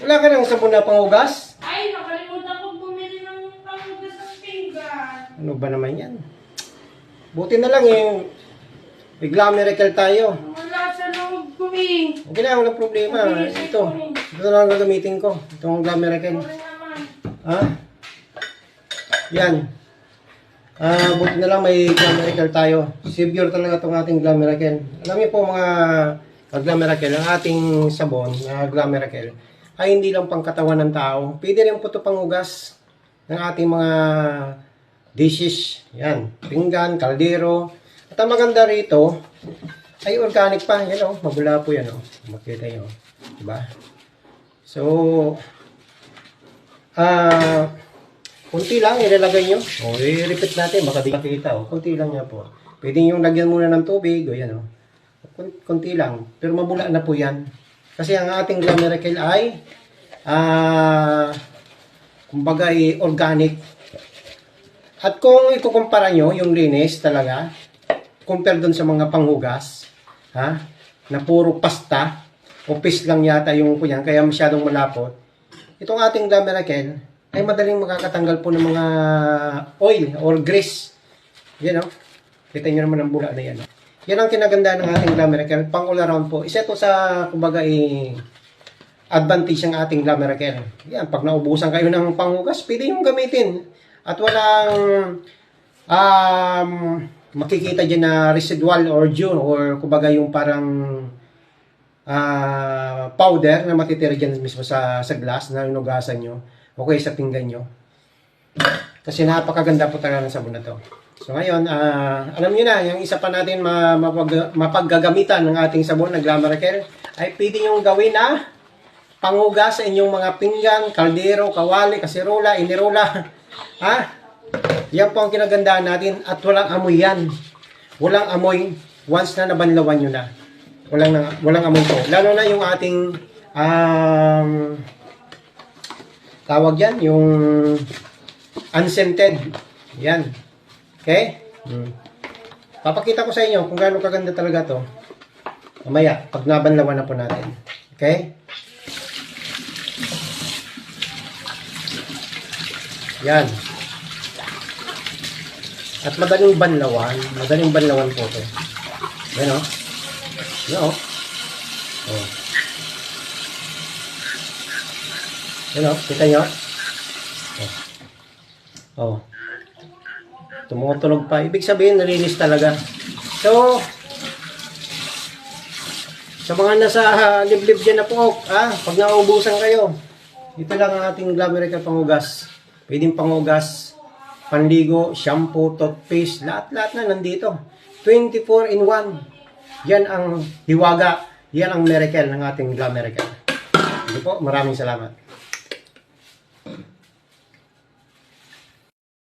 Wala ka ng sabon na panghugas? Ay, nakalimutan ko bumili ng panghugas ng pinggan. Ano ba naman yan? Buti na lang yung bigla miracle tayo. Wala sa loob ko eh. Okay na, walang problema. Ito na lang gagamitin ko. Itong miracle. Sorry naman. Ha? Yan. Buti na lang may miracle tayo. Secure talaga itong ating miracle. Alam niyo po mga miracle, ang ating sabon na miracle ay hindi lang pang katawan ng tao. Pwede rin po ito panghugas ng ating mga dishes. Yan. Pinggan, kaldero. At ang maganda rito ay organic pa. Yan o. Mabula po yan o. Makita nyo. Diba? So, kunti lang ilalagay nyo. O, i-repeat natin. Baka di makita o. Kunti lang niya po. Pwede yung lagyan muna ng tubig. O, yan o. Kunti lang. Pero mabula na po yan. Kasi ang ating miracle ay kumbaga ay organic. At kung ikukumpara nyo yung linis talaga, compare dun sa mga panghugas, ha, na puro pasta, o paste lang yata yung kunyan, kaya masyadong malapot, itong ating miracle ay madaling makakatanggal po ng mga oil or grease. Yan o. Kita nyo naman ang bula na yan. Yan ang kinaganda ng ating miracle. Pang all around po. Isa ito sa, kumbaga, advantage ng ating miracle. Yan, pag naubusan kayo ng panghugas, pwede yung gamitin. At walang makikita dyan na residual or dew or kumbaga yung parang powder na matitira dyan mismo sa glass na inugasan nyo o kaya sa pinggan nyo. Kasi napakaganda po talaga ng sabon na to. So ngayon, alam nyo na, yung isa pa natin mapaggagamitan ng ating sabon na miracle ay pwede nyo gawin na panghugas sa inyong mga pinggan, kaldero, kawali, kasirola, inirola. Ha? Yan po ang kinagandaan natin at walang amoy yan. Walang amoy once na nabanlawan nyo na. Walang amoy po. Lalo na yung ating tawag yan, yung unscented. Yan. Okay? Papakita ko sa inyo kung gaano kaganda talaga to. Mamaya, pag nabanlawan na po natin. Okay? Yan. At madaling banlawan po ito. Yan o. Yan o. Oh. Yan o, kita nyo? Oh. Tumutunog pa. Ibig sabihin, nalinis talaga. So, sa mga nasa liblib dyan na po, pag naubusan kayo, ito lang ang ating miracle panghugas. Pwedeng panghugas, panligo, shampoo, toothpaste, lahat-lahat na nandito. 24 in 1. Yan ang hiwaga. Yan ang miracle ng ating miracle. Ito po, maraming salamat.